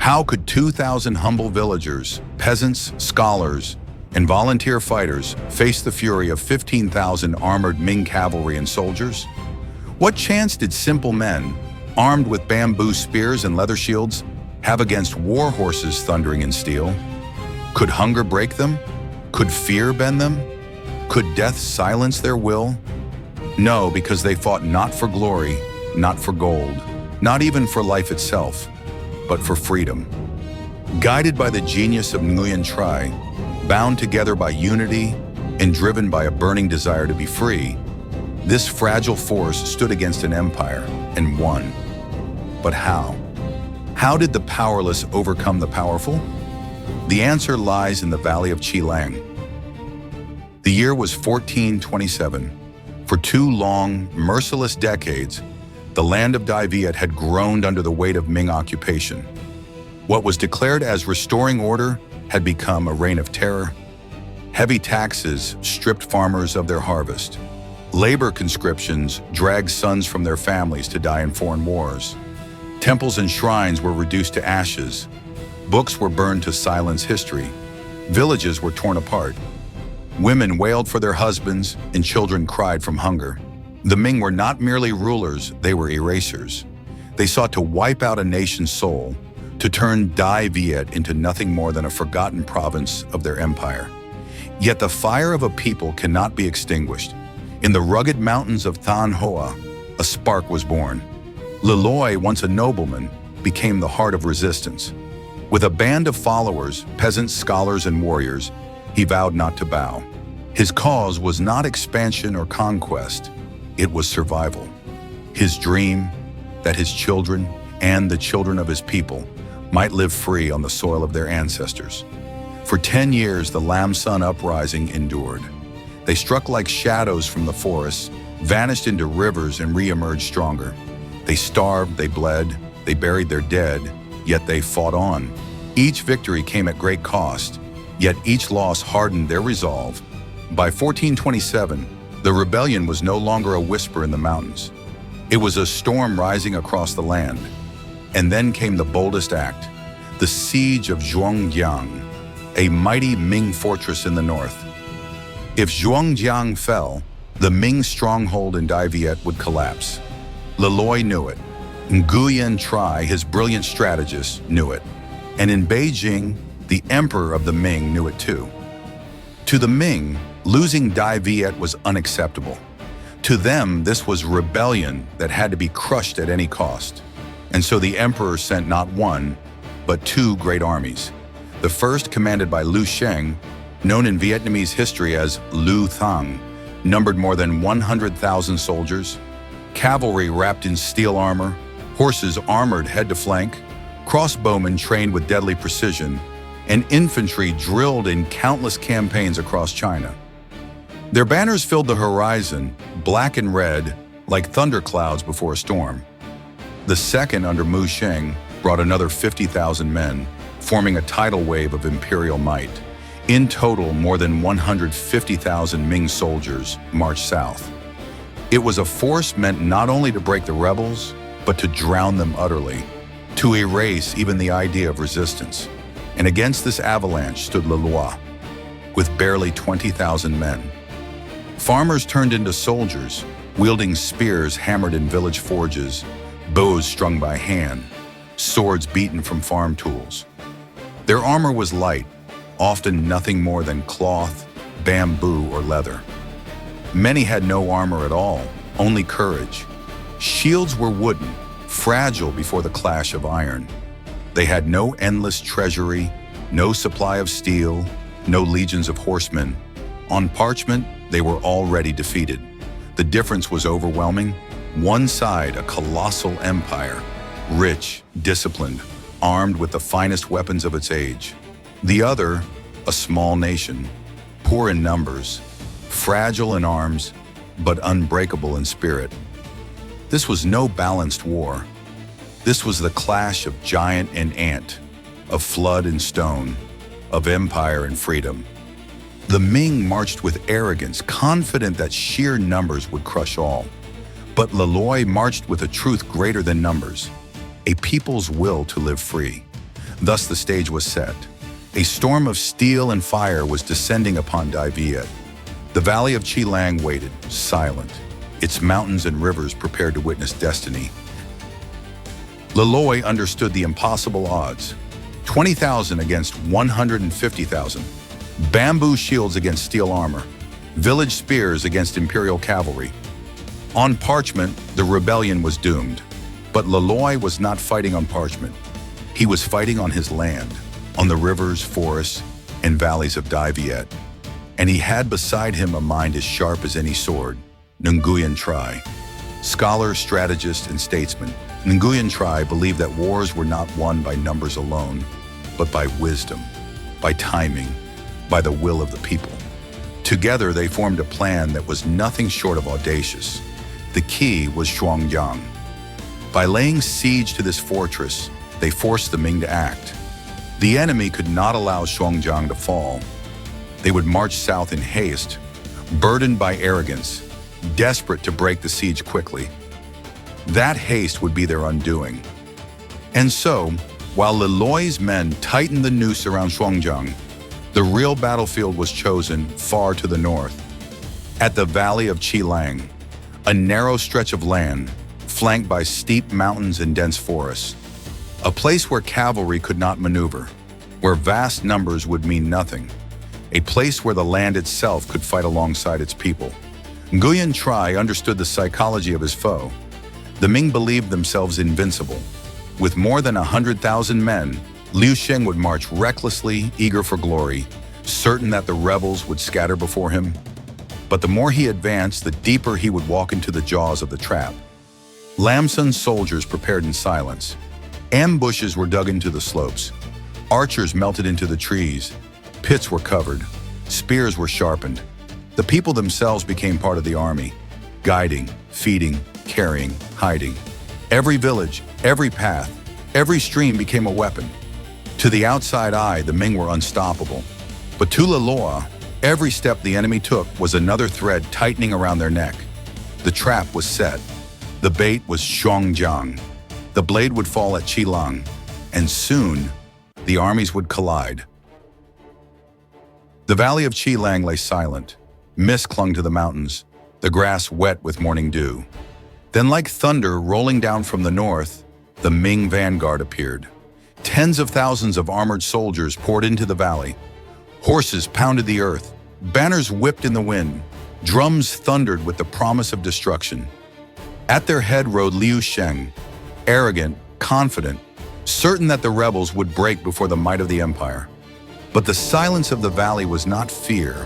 How could 2,000 humble villagers, peasants, scholars, and volunteer fighters face the fury of 15,000 armored Ming cavalry and soldiers? What chance did simple men, armed with bamboo spears and leather shields, have against war horses thundering in steel? Could hunger break them? Could fear bend them? Could death silence their will? No, because they fought not for glory, not for gold, not even for life itself, but for freedom. Guided by the genius of Nguyen Trai, bound together by unity and driven by a burning desire to be free, this fragile force stood against an empire and won. But how? How did the powerless overcome the powerful? The answer lies in the valley of Chilang. The year was 1427. For 2 long, merciless decades, the land of Dai Viet had groaned under the weight of Ming occupation. What was declared as restoring order had become a reign of terror. Heavy taxes stripped farmers of their harvest. Labor conscriptions dragged sons from their families to die in foreign wars. Temples and shrines were reduced to ashes. Books were burned to silence history. Villages were torn apart. Women wailed for their husbands and children cried from hunger. The Ming were not merely rulers, they were erasers. They sought to wipe out a nation's soul, to turn Dai Viet into nothing more than a forgotten province of their empire. Yet the fire of a people cannot be extinguished. In the rugged mountains of Than Hoa, a spark was born. Le Loi, once a nobleman, became the heart of resistance. With a band of followers, peasants, scholars, and warriors, he vowed not to bow. His cause was not expansion or conquest, it was survival. His dream, that his children and the children of his people might live free on the soil of their ancestors. For 10 years, the Lam Sun uprising endured. They struck like shadows from the forests, vanished into rivers, and re-emerged stronger. They starved, they bled, they buried their dead, yet they fought on. Each victory came at great cost, yet each loss hardened their resolve. By 1427, the rebellion was no longer a whisper in the mountains. It was a storm rising across the land. And then came the boldest act, the siege of Xuong Giang, a mighty Ming fortress in the north. If Xuong Giang fell, the Ming stronghold in Dai Viet would collapse. Le Loi knew it. Nguyen Trai, his brilliant strategist, knew it. And in Beijing, the emperor of the Ming knew it too. To the Ming, losing Dai Viet was unacceptable. To them, this was rebellion that had to be crushed at any cost. And so the emperor sent not one, but 2 great armies. The first, commanded by Lu Sheng, known in Vietnamese history as Lu Thang, numbered more than 100,000 soldiers, cavalry wrapped in steel armor, horses armored head to flank, crossbowmen trained with deadly precision, and infantry drilled in countless campaigns across China. Their banners filled the horizon, black and red, like thunderclouds before a storm. The second, under Mu Sheng, brought another 50,000 men, forming a tidal wave of imperial might. In total, more than 150,000 Ming soldiers marched south. It was a force meant not only to break the rebels, but to drown them utterly, to erase even the idea of resistance. And against this avalanche stood Le Loi, with barely 20,000 men. Farmers turned into soldiers, wielding spears hammered in village forges, bows strung by hand, swords beaten from farm tools. Their armor was light, often nothing more than cloth, bamboo, or leather. Many had no armor at all, only courage. Shields were wooden, fragile before the clash of iron. They had no endless treasury, no supply of steel, no legions of horsemen. On parchment, they were already defeated. The difference was overwhelming. One side, a colossal empire, rich, disciplined, armed with the finest weapons of its age. The other, a small nation, poor in numbers, fragile in arms, but unbreakable in spirit. This was no balanced war. This was the clash of giant and ant, of flood and stone, of empire and freedom. The Ming marched with arrogance, confident that sheer numbers would crush all. But Le Loi marched with a truth greater than numbers, a people's will to live free. Thus the stage was set. A storm of steel and fire was descending upon Dai Viet. The valley of Chi Lang waited, silent, its mountains and rivers prepared to witness destiny. Laloy understood the impossible odds. 20,000 against 150,000. Bamboo shields against steel armor. Village spears against imperial cavalry. On parchment, the rebellion was doomed. But Laloy was not fighting on parchment. He was fighting on his land, on the rivers, forests, and valleys of Dai Viet. And he had beside him a mind as sharp as any sword, Nguyen Trai. Scholar, strategist, and statesman, Nguyen Trai believed that wars were not won by numbers alone, but by wisdom, by timing, by the will of the people. Together, they formed a plan that was nothing short of audacious. The key was Xuong Giang. By laying siege to this fortress, they forced the Ming to act. The enemy could not allow Xuong Giang to fall. They would march south in haste, burdened by arrogance, desperate to break the siege quickly. That haste would be their undoing. And so, while Laloy's men tightened the noose around Xuong Giang, the real battlefield was chosen far to the north, at the valley of Chi Lang, a narrow stretch of land flanked by steep mountains and dense forests, a place where cavalry could not maneuver, where vast numbers would mean nothing, a place where the land itself could fight alongside its people. Nguyen Trai understood the psychology of his foe. The Ming believed themselves invincible. With more than 100,000 men, Liu Sheng would march recklessly, eager for glory, certain that the rebels would scatter before him. But the more he advanced, the deeper he would walk into the jaws of the trap. Lam Sun's soldiers prepared in silence. Ambushes were dug into the slopes. Archers melted into the trees. Pits were covered. Spears were sharpened. The people themselves became part of the army, guiding, feeding, carrying, hiding. Every village, every path, every stream became a weapon. To the outside eye, the Ming were unstoppable. But to Laloy, every step the enemy took was another thread tightening around their neck. The trap was set. The bait was Xuong Giang. The blade would fall at Chi Lang, and soon the armies would collide. The valley of Chi Lang lay silent. Mist clung to the mountains, the grass wet with morning dew. Then, like thunder rolling down from the north, the Ming vanguard appeared. Tens of thousands of armored soldiers poured into the valley. Horses pounded the earth, banners whipped in the wind, drums thundered with the promise of destruction. At their head rode Liu Sheng, arrogant, confident, certain that the rebels would break before the might of the empire. But the silence of the valley was not fear,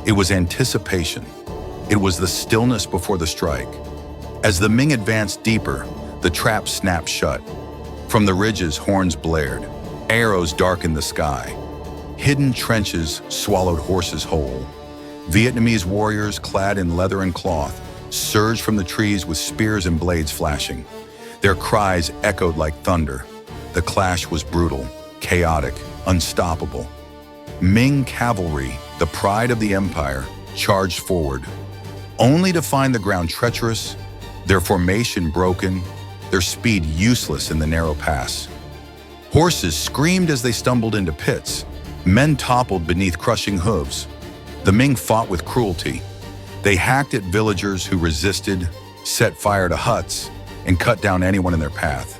it was anticipation. It was the stillness before the strike. As the Ming advanced deeper, the trap snapped shut. From the ridges, horns blared, arrows darkened the sky. Hidden trenches swallowed horses whole. Vietnamese warriors clad in leather and cloth surged from the trees with spears and blades flashing. Their cries echoed like thunder. The clash was brutal, chaotic, unstoppable. Ming cavalry, the pride of the empire, charged forward, only to find the ground treacherous, their formation broken, their speed useless in the narrow pass. Horses screamed as they stumbled into pits. Men toppled beneath crushing hooves. The Ming fought with cruelty. They hacked at villagers who resisted, set fire to huts, and cut down anyone in their path.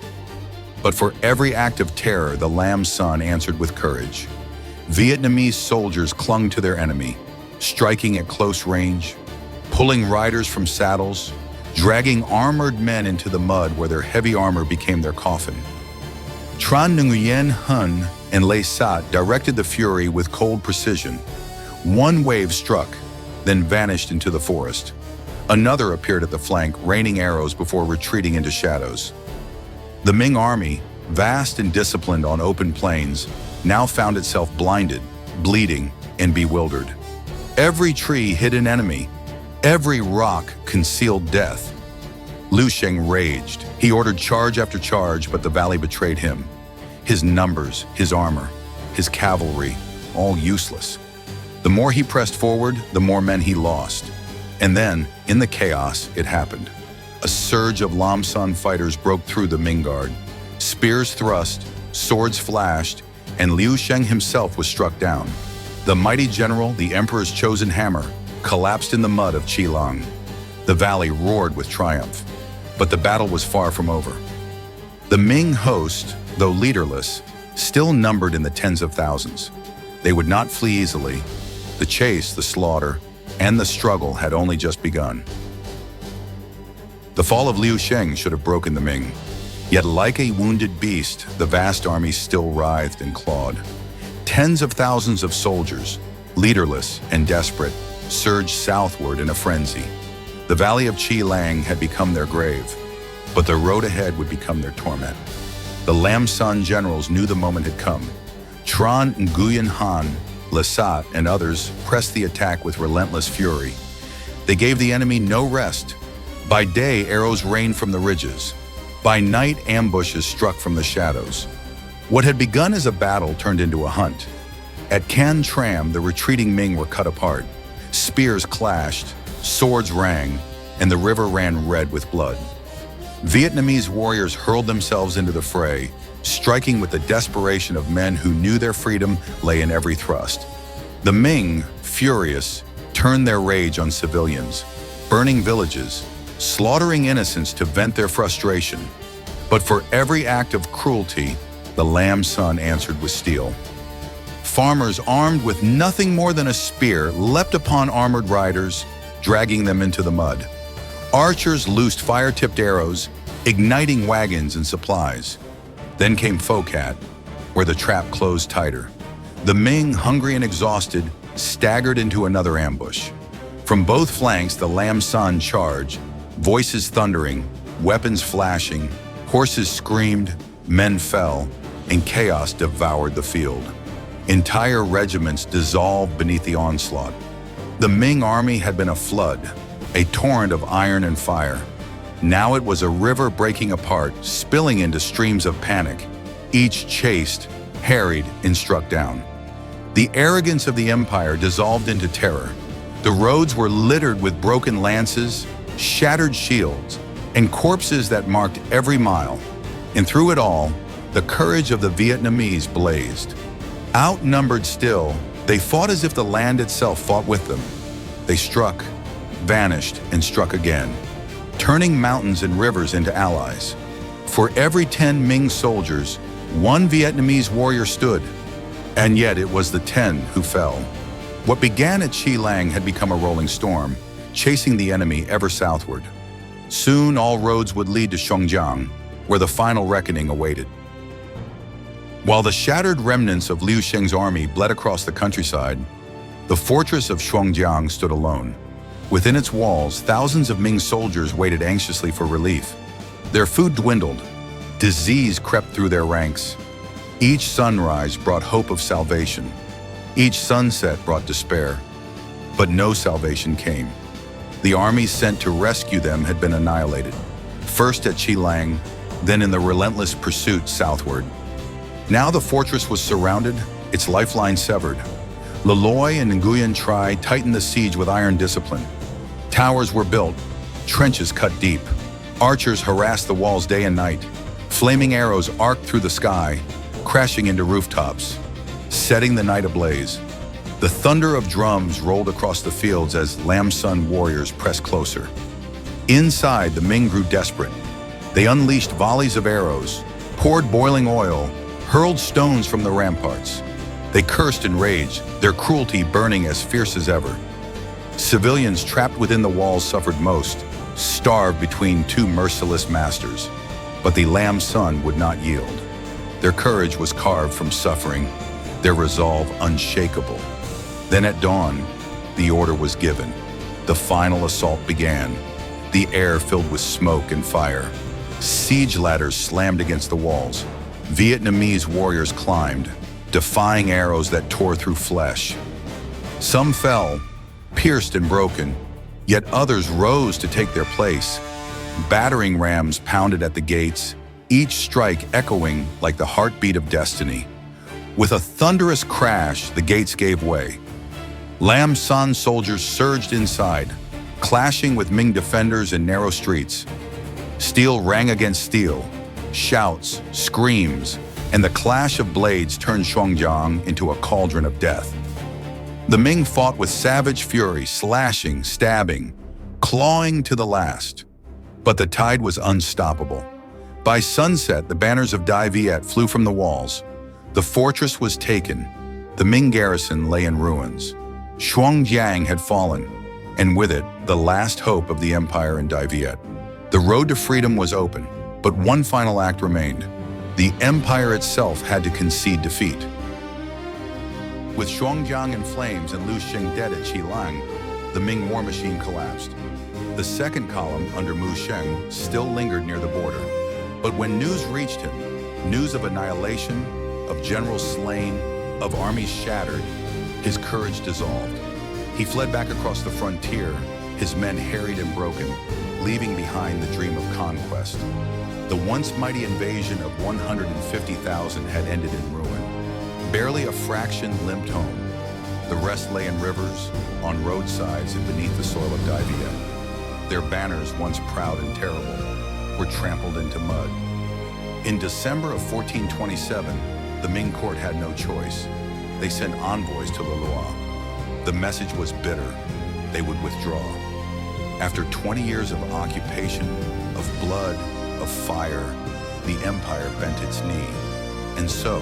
But for every act of terror, the Lam Sun answered with courage. Vietnamese soldiers clung to their enemy, striking at close range, pulling riders from saddles, dragging armored men into the mud where their heavy armor became their coffin. Tran Nguyen Hun and Lê Sat directed the fury with cold precision. One wave struck, then vanished into the forest. Another appeared at the flank, raining arrows before retreating into shadows. The Ming army, vast and disciplined on open plains, now found itself blinded, bleeding, and bewildered. Every tree hid an enemy. Every rock concealed death. Liu Sheng raged. He ordered charge after charge, but the valley betrayed him. His numbers, his armor, his cavalry, all useless. The more he pressed forward, the more men he lost. And then, in the chaos, it happened. A surge of Lam Sun fighters broke through the Ming guard. Spears thrust, swords flashed, and Liu Sheng himself was struck down. The mighty general, the emperor's chosen hammer, collapsed in the mud of Qilang. The valley roared with triumph, but the battle was far from over. The Ming host, though leaderless, still numbered in the tens of thousands. They would not flee easily. The chase, the slaughter, and the struggle had only just begun. The fall of Liu Sheng should have broken the Ming. Yet like a wounded beast, the vast army still writhed and clawed. Tens of thousands of soldiers, leaderless and desperate, surged southward in a frenzy. The valley of Qilang had become their grave, but the road ahead would become their torment. The Lam San generals knew the moment had come. Tran Nguyen Han, Lasat, and others pressed the attack with relentless fury. They gave the enemy no rest. By day, arrows rained from the ridges. By night, ambushes struck from the shadows. What had begun as a battle turned into a hunt. At Can Tram, the retreating Ming were cut apart. Spears clashed, swords rang, and the river ran red with blood. Vietnamese warriors hurled themselves into the fray, striking with the desperation of men who knew their freedom lay in every thrust. The Ming, furious, turned their rage on civilians, burning villages, slaughtering innocents to vent their frustration. But for every act of cruelty, the Lam Sun answered with steel. Farmers armed with nothing more than a spear leapt upon armored riders, dragging them into the mud. Archers loosed fire-tipped arrows, igniting wagons and supplies. Then came Pho Cat, where the trap closed tighter. The Ming, hungry and exhausted, staggered into another ambush. From both flanks, the Lam San charged, voices thundering, weapons flashing, horses screamed, men fell, and chaos devoured the field. Entire regiments dissolved beneath the onslaught. The Ming army had been a flood, a torrent of iron and fire. Now it was a river breaking apart, spilling into streams of panic, each chased, harried, and struck down. The arrogance of the empire dissolved into terror. The roads were littered with broken lances, shattered shields, and corpses that marked every mile. And through it all, the courage of the Vietnamese blazed. Outnumbered still, they fought as if the land itself fought with them. They struck, vanished, and struck again, turning mountains and rivers into allies. For every 10 Ming soldiers, one Vietnamese warrior stood, and yet it was the 10 who fell. What began at Qilang had become a rolling storm, chasing the enemy ever southward. Soon all roads would lead to Xuong Giang, where the final reckoning awaited. While the shattered remnants of Liu Sheng's army bled across the countryside, the fortress of Xuong Giang stood alone. Within its walls, thousands of Ming soldiers waited anxiously for relief. Their food dwindled. Disease crept through their ranks. Each sunrise brought hope of salvation. Each sunset brought despair. But no salvation came. The armies sent to rescue them had been annihilated, first at Qilang, then in the relentless pursuit southward. Now the fortress was surrounded, its lifeline severed. Laloy and Nguyen Trai tightened the siege with iron discipline. Towers were built, trenches cut deep. Archers harassed the walls day and night. Flaming arrows arced through the sky, crashing into rooftops, setting the night ablaze. The thunder of drums rolled across the fields as Lam Sun warriors pressed closer. Inside, the Ming grew desperate. They unleashed volleys of arrows, poured boiling oil, hurled stones from the ramparts. They cursed in rage, their cruelty burning as fierce as ever. Civilians trapped within the walls suffered most, starved between two merciless masters. But the Lam Sun would not yield. Their courage was carved from suffering, their resolve unshakable. Then at dawn, the order was given. The final assault began. The air filled with smoke and fire. Siege ladders slammed against the walls. Vietnamese warriors climbed, defying arrows that tore through flesh. Some fell, pierced and broken, yet others rose to take their place. Battering rams pounded at the gates, each strike echoing like the heartbeat of destiny. With a thunderous crash, the gates gave way. Lam San soldiers surged inside, clashing with Ming defenders in narrow streets. Steel rang against steel, shouts, screams, and the clash of blades turned Xuong Giang into a cauldron of death. The Ming fought with savage fury, slashing, stabbing, clawing to the last. But the tide was unstoppable. By sunset, the banners of Dai Viet flew from the walls. The fortress was taken. The Ming garrison lay in ruins. Xuong Giang had fallen, and with it, the last hope of the empire in Dai Viet. The road to freedom was open, but one final act remained. The empire itself had to concede defeat. With Xuong Giang in flames and Lu Xing dead at Qilang, the Ming war machine collapsed. The second column, under Mu Sheng, still lingered near the border. But when news reached him, news of annihilation, of generals slain, of armies shattered, his courage dissolved. He fled back across the frontier, his men harried and broken, leaving behind the dream of conquest. The once mighty invasion of 150,000 had ended in ruin. Barely a fraction limped home. The rest lay in rivers, on roadsides, and beneath the soil of Dai Viet. Their banners, once proud and terrible, were trampled into mud. In December of 1427, the Ming court had no choice. They sent envoys to Loloa. The message was bitter. They would withdraw. After 20 years of occupation, of blood, of fire, the empire bent its knee. And so,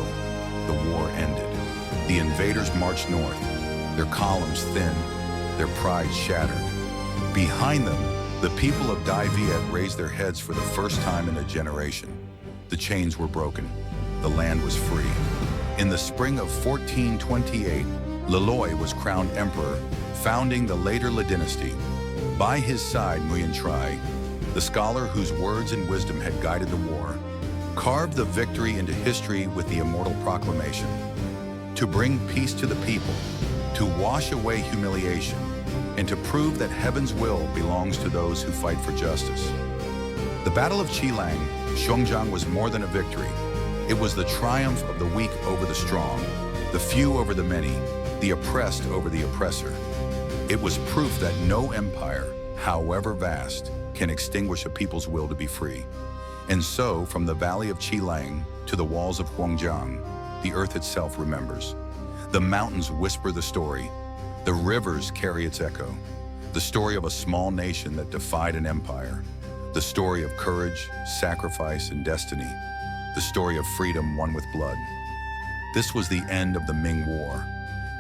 the war ended. The invaders marched north, their columns thin, their pride shattered. Behind them, the people of Dai Viet raised their heads for the first time in a generation. The chains were broken. The land was free. In the spring of 1428, Loloi was crowned emperor, founding the later Le dynasty. By his side, Nguyen Trai, the scholar whose words and wisdom had guided the war, carved the victory into history with the immortal proclamation: to bring peace to the people, to wash away humiliation, and to prove that heaven's will belongs to those who fight for justice. The Battle of Qilang, Xuong Giang was more than a victory. It was the triumph of the weak over the strong, the few over the many, the oppressed over the oppressor. It was proof that no empire, however vast, can extinguish a people's will to be free. And so, from the valley of Qilang to the walls of Xuong Giang, the earth itself remembers. The mountains whisper the story. The rivers carry its echo. The story of a small nation that defied an empire. The story of courage, sacrifice, and destiny. The story of freedom won with blood. This was the end of the Ming War.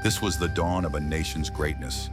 This was the dawn of a nation's greatness.